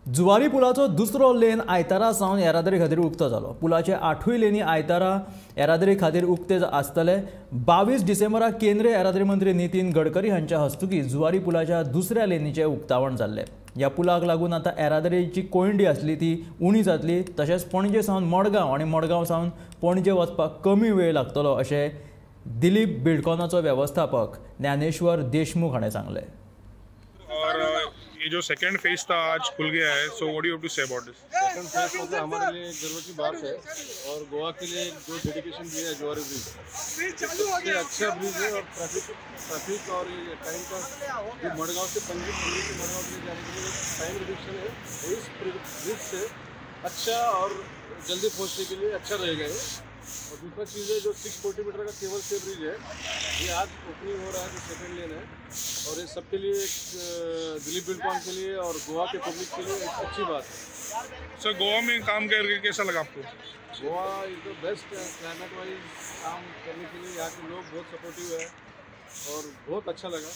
जुवारी पुलाचो दुसरो लेन आयतारा सावन येरादारी खातीर उक्तो जालो। पुलाचे 8 लेनी आयतारा येरादारी खातीर उक्ते आसतले। 22 डिसेंबराक केंद्रीय येरादारी मंत्री नितीन गडकरी हांच्या हस्तुकी जुवारी पुलाच्या दुसऱ्या लेनीचे उक्तावण जाल्ले। ह्या पुलाक लागून आता येरादारीची कोयंडी आसली ती उणी जातली, तशेंच पणजे सावन मडगांव आनी मडगांव सावन पणजे वचपाक कमी वेळ लागतलो अशें दिलीप बिल्डकॉनाचो व्यवस्थापक ज्ञानेश्वर देशमुख हाणें सांगलें। ये जो सेकंड फेज था आज खुल गया है, so what do you have to say about this? Second phase मतलब हमारे लिए गर्व की बात है और गोवा के लिए जो डेडिकेशन दिया है जुवारी ब्रिज, सबसे अच्छा ब्रिज है। और ट्रैफिक और ये टाइम का जो मडगांव से पणजी से मडगांव के लिए जाने के लिए टाइम रिडक्शन है, इस ब्रिज से अच्छा और जल्दी पहुँचने के लिए अच्छा रहेगा ये। और दूसरा चीज़ है जो 640 मीटर का केबल से ब्रिज है, ये आज ओपनिंग हो रहा है, जो सेकेंड लेन है। और ये सबके लिए एक दिलीप बिल्डकॉन के लिए और गोवा के पब्लिक के लिए एक अच्छी बात है। सर, गोवा में काम करके कैसा लगा आपको? Goa is the best climate wise काम करने के लिए। यहाँ के लोग बहुत सपोर्टिव है और बहुत अच्छा लगा।